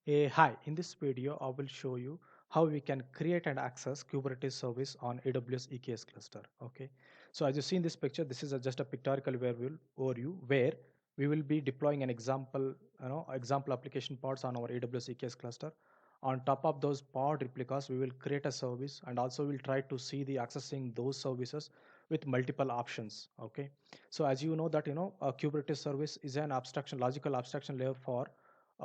Hi, in this video, I will show you how we can create and access Kubernetes service on AWS EKS cluster. Okay, so as you see in this picture, this is just a pictorial overview where we will be deploying an example application pods on our AWS EKS cluster. On top of those pod replicas, we will create a service and also we'll try to see the accessing those services with multiple options. Okay, so as you know that a Kubernetes service is an abstraction, logical abstraction layer for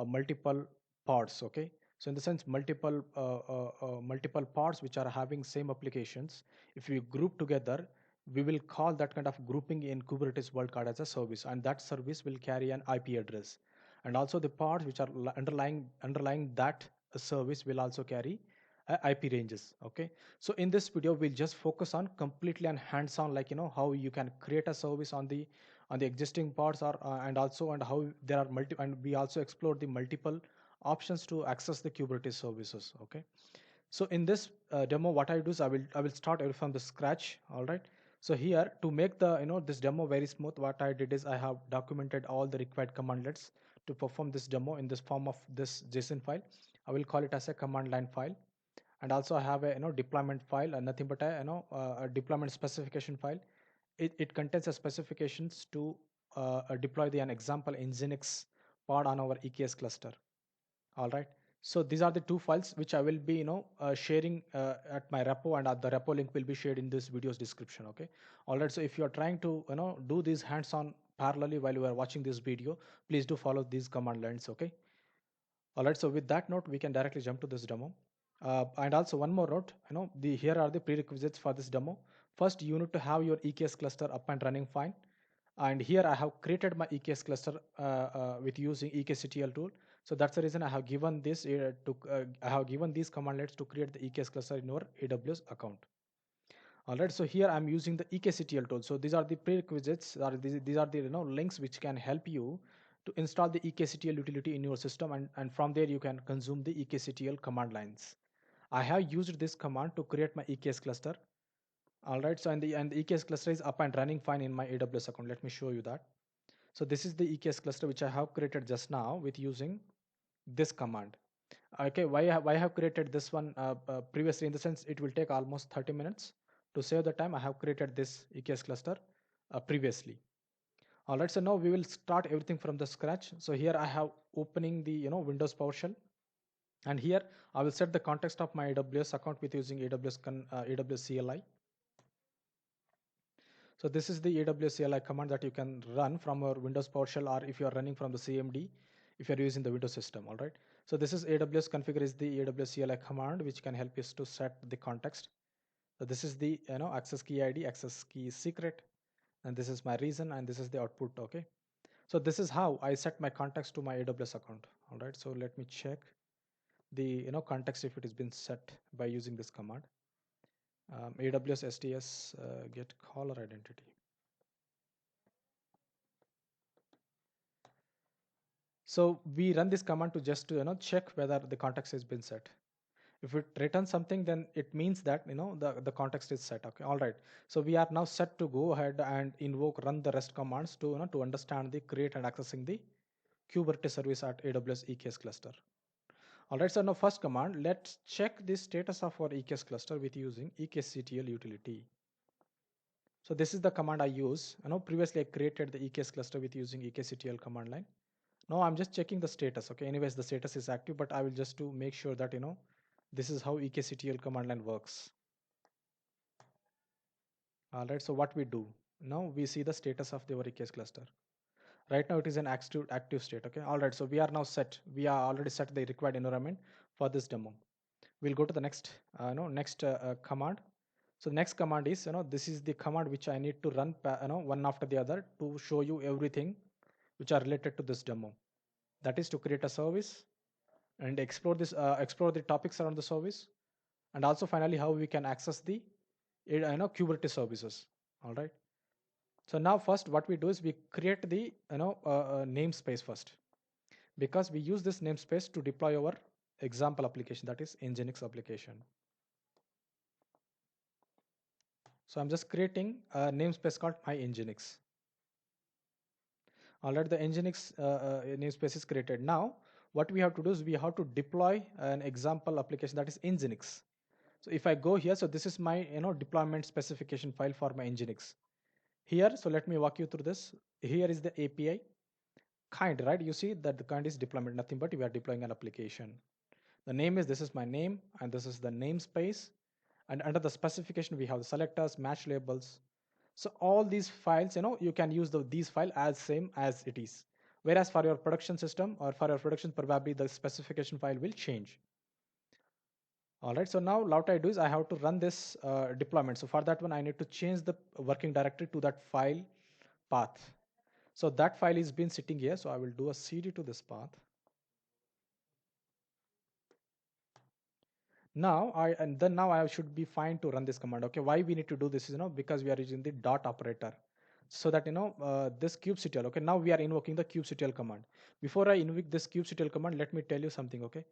multiple pods. Okay, so in the sense multiple pods which are having same applications, if we group together, we will call that kind of grouping in Kubernetes world card as a service, and that service will carry an IP address, and also the pods which are underlying that service will also carry IP ranges. Okay, so in this video we'll just focus on completely on hands-on, like how you can create a service on the existing pods, or and how there are multi, and we also explore the multiple options to access the Kubernetes services. Okay, so in this demo, what I do is I will start from the scratch. All right. So here, to make the this demo very smooth, what I did is I have documented all the required commandlets to perform this demo in this form of this JSON file. I will call it as a command line file, and also I have a deployment file, and nothing but a deployment specification file. It contains a specifications to deploy an example Nginx pod on our EKS cluster. All right. So these are the two files which I will be, sharing at my repo, and the repo link will be shared in this video's description. Okay. All right. So if you are trying to, do these hands-on parallelly while you are watching this video, please do follow these command lines. Okay. All right. So with that note, we can directly jump to this demo. And also one more note, here are the prerequisites for this demo. First, you need to have your EKS cluster up and running fine. And here I have created my EKS cluster with using EKCTL tool. So that's the reason I have given this I have given these commandlets to create the EKS cluster in our AWS account. All right, so here I'm using the EKCTL tool. So these are the prerequisites, or these are the links which can help you to install the EKCTL utility in your system, and from there you can consume the EKCTL command lines. I have used this command to create my EKS cluster. All right, so and the EKS cluster is up and running fine in my AWS account. Let me show you that. So this is the EKS cluster which I have created just now with using this command. Okay, why I have created this one previously, in the sense it will take almost 30 minutes. To save the time, I have created this EKS cluster previously. All right, so now we will start everything from the scratch. So here I have opening the Windows PowerShell, and here I will set the context of my AWS account with using AWS CLI. So this is the AWS CLI command that you can run from your Windows PowerShell, or if you are running from the CMD, if you are using the Windows system. All right. So this is AWS configure is the AWS CLI command which can help us to set the context. So this is the access key ID, access key secret, and this is my reason, and this is the output. Okay. So this is how I set my context to my AWS account. All right. So let me check the context if it has been set by using this command. AWS STS get caller identity. So we run this command to just to check whether the context has been set. If it returns something, then it means that the context is set. Okay, all right. So we are now set to go ahead and invoke run the rest commands to to understand the create and accessing the Kubernetes service at AWS EKS cluster. All right. So now first command, let's check the status of our EKS cluster with using EKCTL utility. So this is the command I use. Previously I created the EKS cluster with using EKCTL command line. Now I'm just checking the status. Okay, anyways, the status is active, but I will just to make sure that this is how EKCTL command line works. All right, so what we do now, we see the status of the EKS cluster. Right now it is an active state. Okay, all right, so we are now set. We are already set the required environment for this demo. We'll go to the next command. So next command is this is the command which I need to run one after the other to show you everything which are related to this demo. That is to create a service and explore the topics around the service, and also finally how we can access the Kubernetes services. All right, so now first what we do is we create the namespace first, because we use this namespace to deploy our example application, that is Nginx application. So I'm just creating a namespace called my Nginx. All right, the Nginx namespace is created. Now what we have to do is we have to deploy an example application, that is Nginx. So if I go here, so this is my deployment specification file for my Nginx. Here, so let me walk you through this. Here is the API kind, right? You see that the kind is deployment, nothing but we are deploying an application. The name is, this is my name, and this is the namespace. And under the specification, we have the selectors, match labels. So all these files, you can use these file as same as it is. Whereas for your production system or for your production, probably the specification file will change. All right, so now what I do is I have to run this deployment. So for that one, I need to change the working directory to that file path. So that file is been sitting here. So I will do a cd to this path. Now I should be fine to run this command. Okay, why we need to do this is because we are using the dot operator, so that this kubectl. Okay, now we are invoking the kubectl command. Before I invoke this kubectl command, let me tell you something. Okay,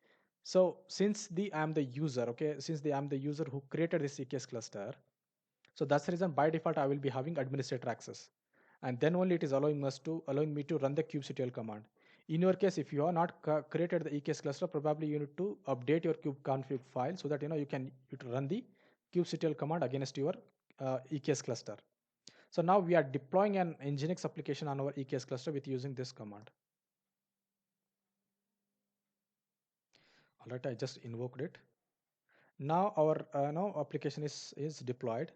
so since I am the user. Okay, since I am the user who created this EKS cluster, so that's the reason by default I will be having administrator access, and then only it is allowing me to run the kubectl command. In your case, if you are not created the EKS cluster, probably you need to update your kubeconfig file so that you can run the kubectl command against your EKS cluster. So now we are deploying an Nginx application on our EKS cluster with using this command. All right, I just invoked it. Now our application is deployed,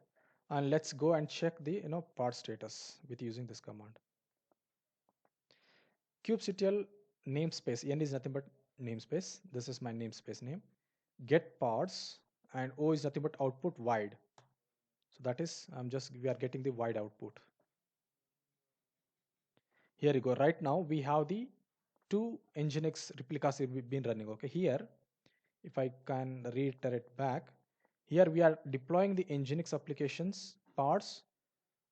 and let's go and check the pod status with using this command. Kubectl namespace, n is nothing but namespace. This is my namespace name. Get pods, and o is nothing but output wide. So that is we are getting the wide output. Here you go. Right now we have the two Nginx replicas we've been running. Okay, here if I can reiterate back, here we are deploying the Nginx applications parts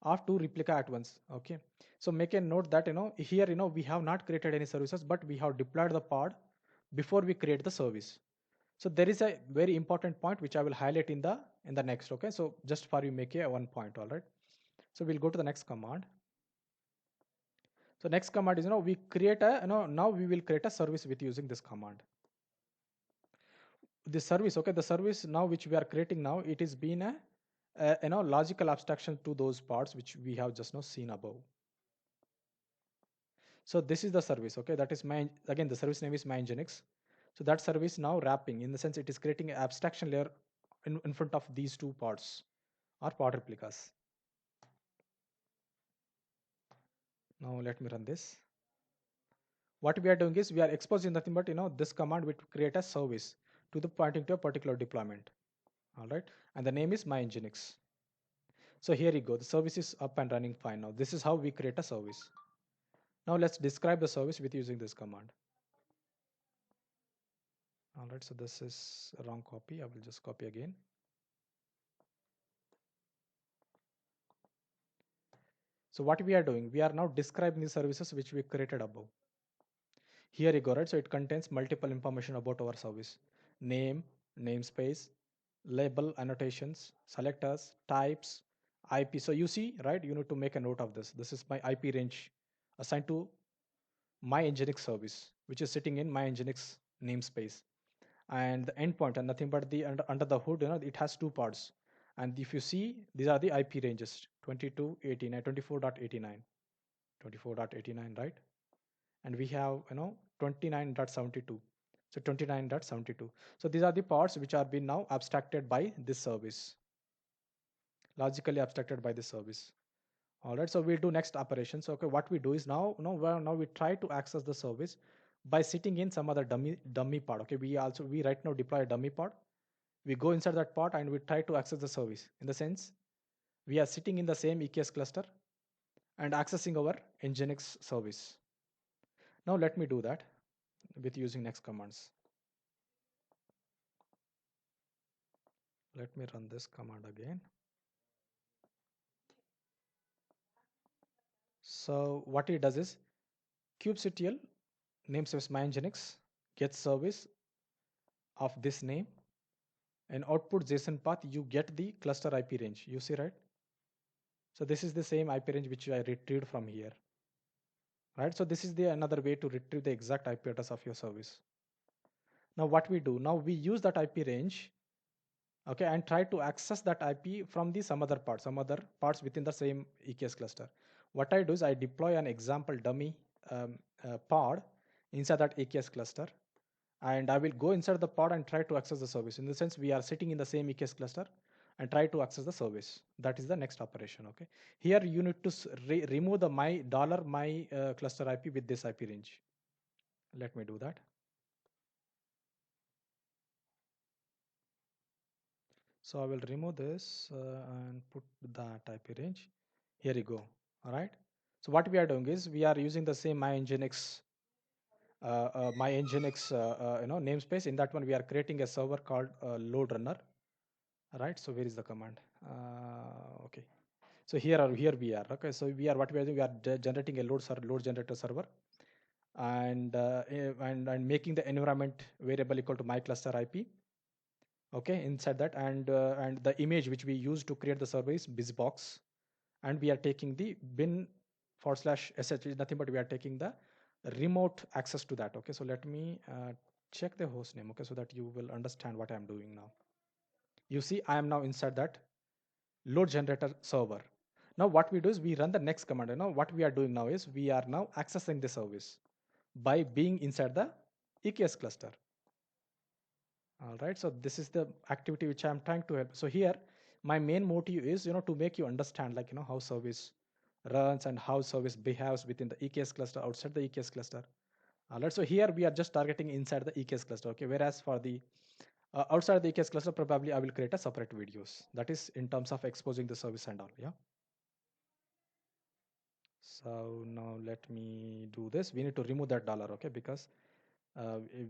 of two replica at once. Okay, so make a note that here we have not created any services, but we have deployed the pod before we create the service. So there is a very important point which I will highlight in the next. Okay, so just for you make a one point. All right, so we'll go to the next command. So next command is we create a now we will create a service with using this command. The service, okay, the service now which we are creating now, it is been a logical abstraction to those parts which we have just now seen above. So this is the service. Okay, that is my, again the service name is my Nginx. So that service now wrapping, in the sense it is creating an abstraction layer in front of these two parts or pod replicas. Now let me run this. What we are doing is we are exposing nothing but this command which create a service to the pointing to a particular deployment. All right, and the name is my Nginx. So here you go, the service is up and running fine. Now this is how we create a service. Now let's describe the service with using this command. All right, so this is a wrong copy. I will just copy again. So what we are doing, we are now describing the services which we created above. Here you go, right? So it contains multiple information about our service: name, namespace, label annotations, selectors, types, IP. So you see, right? You need to make a note of this. This is my IP range assigned to my Nginx service, which is sitting in my Nginx namespace. And the endpoint, and nothing but the under the hood, it has two parts. And if you see, these are the IP ranges: 22.89, 24.89, 24.89, right? And we have 29.72. So 29.72. So these are the parts which are being now abstracted by this service, logically abstracted by this service. All right, so we'll do next operation. So okay, what we do is now now we try to access the service by sitting in some other dummy pod. Okay, we right now deploy a dummy pod. We go inside that pod and we try to access the service. In the sense, we are sitting in the same EKS cluster and accessing our Nginx service. Now let me do that with using next commands. Let me run this command again. So what it does is kubectl namespace my Nginx gets service of this name, and output JSON path, you get the cluster IP range. You see, right? So this is the same IP range which I retrieved from here, right? So this is the another way to retrieve the exact IP address of your service. Now what we do, now we use that IP range, okay, and try to access that IP from the some other parts within the same EKS cluster. What I do is I deploy an example dummy pod inside that EKS cluster, and I will go inside the pod and try to access the service. In the sense, we are sitting in the same EKS cluster and try to access the service. That is the next operation. Okay. Here you need to remove the my dollar my cluster IP with this IP range. Let me do that. So I will remove this and put that IP range. Here you go. All right. So what we are doing is we are using the same my Nginx namespace. In that one, we are creating a server called load runner. All right. So where is the command? Okay. So here we are. Okay. So what we are doing, we are generating a load generator server, and making the environment variable equal to my cluster IP. Okay, inside that, and the image which we use to create the server is bizbox, and we are taking the bin/sh, which is nothing but we are taking the remote access to that. Okay, so let me check the host name, okay, so that you will understand what I am doing now. You see, I am now inside that load generator server. Now what we do is we run the next command. What we are doing now is we are now accessing the service by being inside the EKS cluster. All right, so this is the activity which I'm trying to help. So here, my main motive is, to make you understand, like, how service runs and how service behaves within the EKS cluster, outside the EKS cluster. All right, so here we are just targeting inside the EKS cluster, okay? Whereas for the outside the EKS cluster, probably I will create a separate videos. That is in terms of exposing the service and all, yeah? So now let me do this. We need to remove that dollar, okay? Because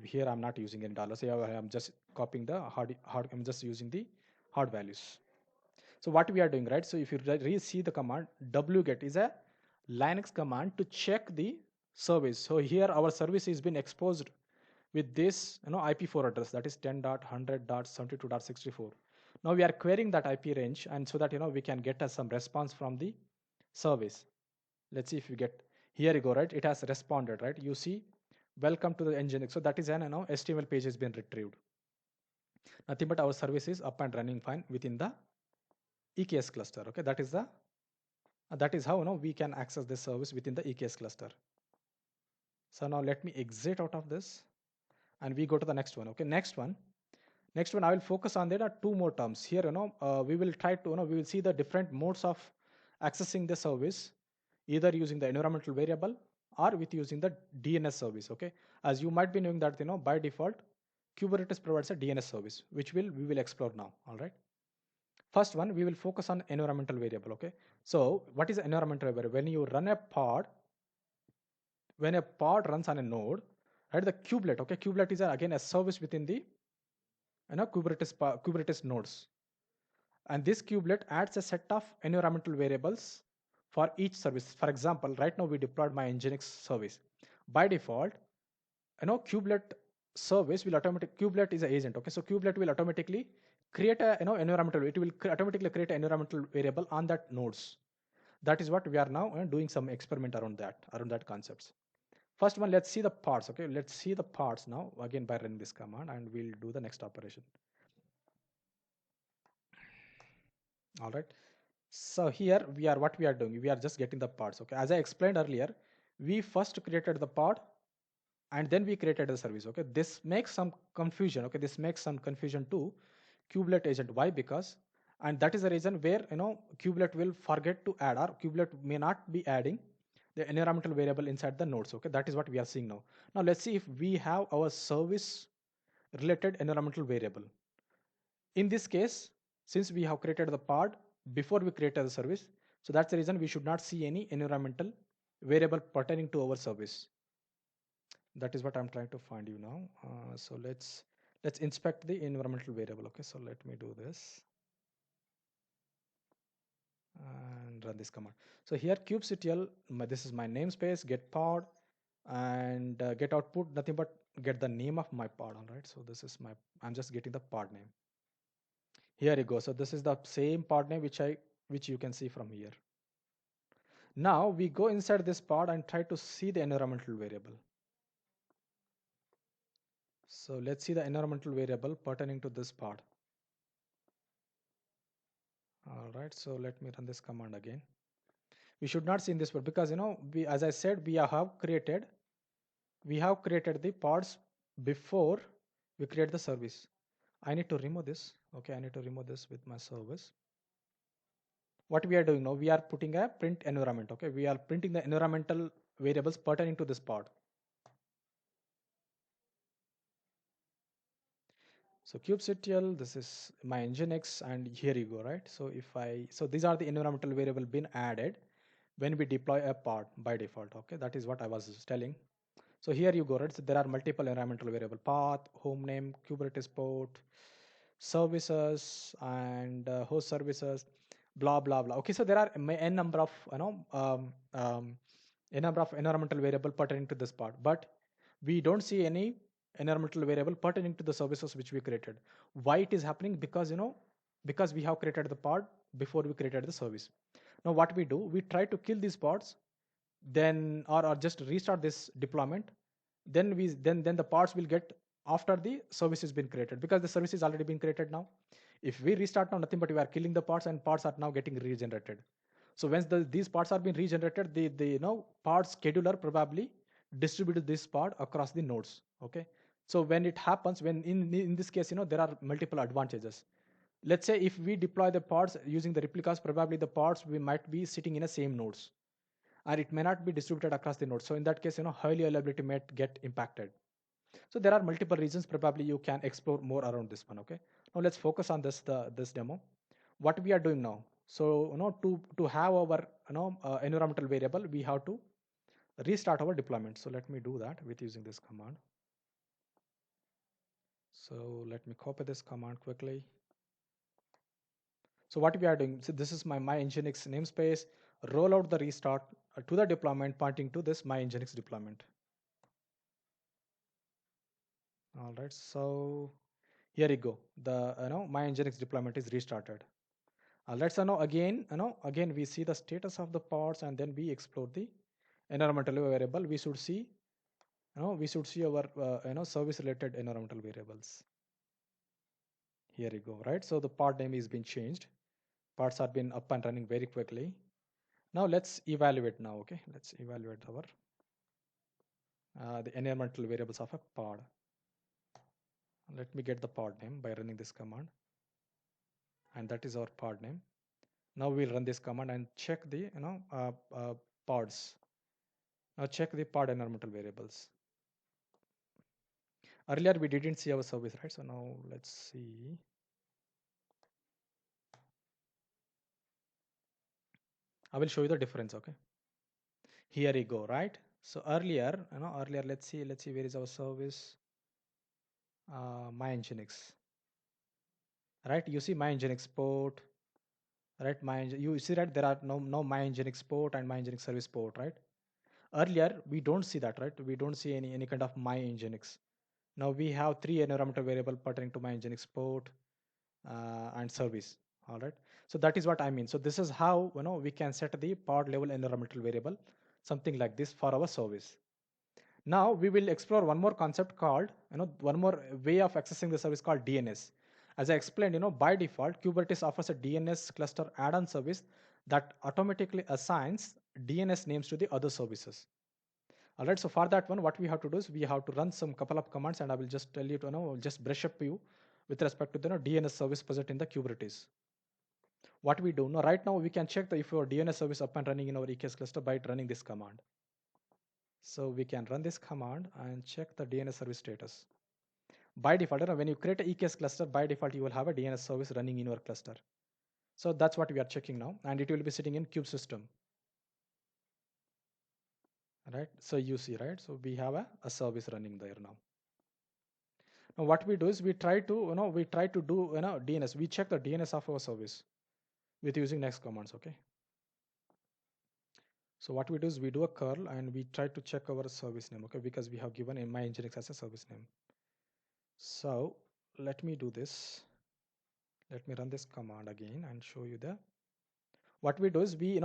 here I'm not using any dollars. Here I'm just copying the hard. I'm just using the hard values. So what we are doing, right? So if you see the command, wget is a Linux command to check the service. So here our service is been exposed with this, IP4 address, that is 10.100.72.64. Now we are querying that IP range, and so that we can get us some response from the service. Let's see if we get, here you go, right? It has responded, right? You see, welcome to the Nginx. So that is an HTML page has been retrieved. Nothing but our service is up and running fine within the EKS cluster. Okay, that is how we can access this service within the EKS cluster. So now let me exit out of this, and we go to the next one. Okay, next one I will focus on. There are two more terms here. We will try to we will see the different modes of accessing the service, either using the environmental variable or with using the DNS service. Okay, as you might be knowing that by default Kubernetes provides a DNS service, which we will explore now. All right. First one, we will focus on environmental variable. Okay, so what is environmental variable? When you run a pod, when a pod runs on a node, right? The kubelet, okay, kubelet is again a service within the Kubernetes nodes, and this kubelet adds a set of environmental variables for each service. For example, right now we deployed my Nginx service. By default, kubelet service will kubelet is an agent. Okay, so kubelet will automatically create a environmental, it will automatically create an environmental variable on that nodes. That is what we are now doing some experiment around that concepts. First one, let's see the parts. Okay, let's see the parts now again by running this command, and we'll do the next operation. All right, so here what we are doing, we are just getting the parts. Okay, as I explained earlier, we first created the pod and then we created the service. Okay, this makes some confusion. Okay, this makes some confusion to kubelet agent. Why? Because, and that is the reason where kubelet will forget to add, or kubelet may not be adding the environmental variable inside the nodes. Okay, that is what we are seeing now. Now let's see if we have our service related environmental variable. In this case, since we have created the pod before we created the service, so that's the reason we should not see any environmental variable pertaining to our service. That is what I'm trying to find you now. So let's inspect the environmental variable. Okay, so let me do this and run this command. So here kubectl, this is my namespace, get pod, and get output, nothing but get the name of my pod. All right, so this is my, I'm just getting the pod name. Here you go. So this is the same pod name which you can see from here. Now we go inside this pod and try to see the environmental variable. So let's see the environmental variable pertaining to this pod. All right, so let me run this command again. We should not see in this pod because we, as I said, we have created the pods before we create the service. I need to remove this. Okay, I need to remove this with my service. What we are doing now, we are putting a print environment. Okay, we are printing the environmental variables pertaining to this pod. So kubectl, this is my nginx, and here you go, right? So so these are the environmental variable been added when we deploy a pod by default. Okay, that is what I was telling. So here you go, right? So there are multiple environmental variable: path, home name, Kubernetes port, services, and host services, blah blah blah. Okay, so there are n number of a number of environmental variable pertaining to this part, but we don't see any environmental variable pertaining to the services which we created. Why it is happening? Because because we have created the pod before we created the service. Now what we do, we try to kill these pods, then or just restart this deployment. Then the pods will get after the service has been created, because the service is already been created now. If we restart now, nothing but we are killing the pods, and pods are now getting regenerated. So once these parts are being regenerated, the part scheduler probably distributes this part across the nodes. Okay. So when it happens, when in this case, there are multiple advantages. Let's say if we deploy the pods using the replicas, probably the pods we might be sitting in the same nodes, or it may not be distributed across the nodes. So in that case, highly availability might get impacted. So there are multiple reasons. Probably you can explore more around this one. Okay. Now let's focus on this demo. What we are doing now. So to have our environmental variable, we have to restart our deployment. So let me do that with using this command. So let me copy this command quickly. So what we are doing, so this is my nginx namespace, roll out the restart to the deployment pointing to this my nginx deployment. All right, so here you go. The my nginx deployment is restarted. Let's know again, again we see the status of the pods, and then we explore the environmental variable. We should see, we should see our service related environmental variables. Here you go, right? So the pod name is been changed. Pods are been up and running very quickly. Now let's evaluate now. Okay, let's evaluate our the environmental variables of a pod. Let me get the pod name by running this command, and that is our pod name. Now we'll run this command and check the pods. Now check the pod environmental variables. Earlier we didn't see our service, right? So now let's see. I will show you the difference. Okay. Here you go, right? So earlier, let's see where is our service. My nginx, right? You see my nginx port, right? You see that there are no my nginx port and my nginx service port, right? Earlier we don't see that, right? We don't see any kind of my nginx. Now we have three environmental variable pertaining to my nginx port and service. All right. So that is what I mean. So this is how we can set the pod level environmental variable, something like this for our service. Now we will explore one more concept called, one more way of accessing the service called DNS. As I explained, by default, Kubernetes offers a DNS cluster add-on service that automatically assigns DNS names to the other services. All right. So for that one, what we have to do is we have to run some couple of commands, and I will just tell you to just brush up you with respect to the DNS service present in the Kubernetes. What we do now, right now, we can check if your DNS service up and running in our EKS cluster by running this command. So we can run this command and check the DNS service status. By default, when you create an EKS cluster, by default, you will have a DNS service running in your cluster. So that's what we are checking now, and it will be sitting in kube system. Right. So you see, right? So we have a service running there now. Now what we do is we try to, do, DNS. We check the DNS of our service with using next commands. Okay. So what we do is we do a curl and we try to check our service name, okay, because we have given in my nginx as a service name. So let me do this. Let me run this command again and show you the. What we do is we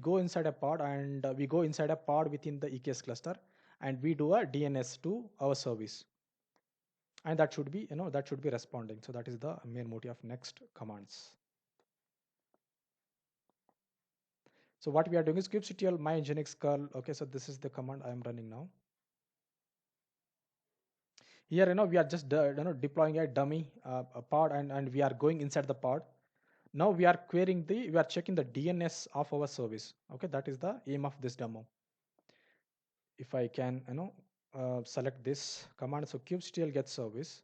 go inside a pod, and we go inside a pod within the EKS cluster, and we do a DNS to our service. and that should be, that should be responding. So that is the main motive of next commands. So what we are doing is kubectl my nginx curl. Okay, so this is the command I am running now. Here, we are just deploying a dummy a pod, and we are going inside the pod. Now we are querying we are checking the DNS of our service. Okay, that is the aim of this demo. If I can, select this command, so kubectl get service.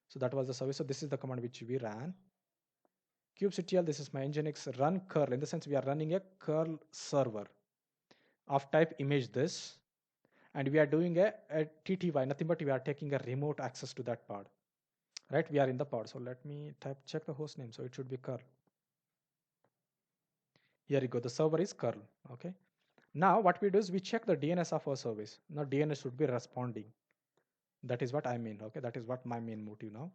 So that was the service. So this is the command which we ran. Kubectl, this is my nginx run curl. In the sense, we are running a curl server of type image this, and we are doing a TTY, nothing but we are taking a remote access to that pod. Right, we are in the pod. So let me check the host name. So it should be curl. Here you go. The server is curl. Okay. Now what we do is we check the DNS of our service. Now DNS should be responding. That is what I mean. Okay, that is what my main motive now.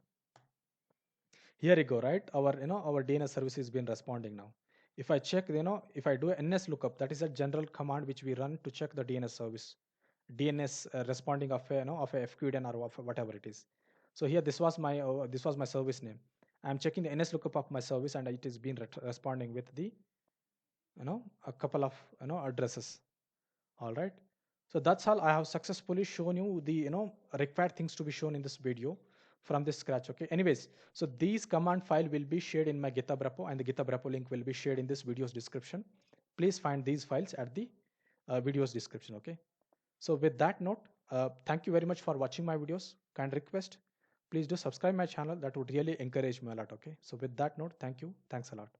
Here you go, right? Our DNS service has been responding now. If I check, if I do a NS lookup, that is a general command which we run to check the DNS service, DNS responding of of a FQDN or of whatever it is. So here this was my service name. I'm checking the NS lookup of my service, and it is been responding with the a couple of addresses. All right, so that's all. I have successfully shown you the required things to be shown in this video from this scratch. Okay, anyways, so these command file will be shared in my GitHub repo, and the GitHub repo link will be shared in this video's description. Please find these files at the video's description. Okay, so with that note, thank you very much for watching my videos. Kind request, please do subscribe my channel. That would really encourage me a lot. Okay, so with that note, thank you, thanks a lot.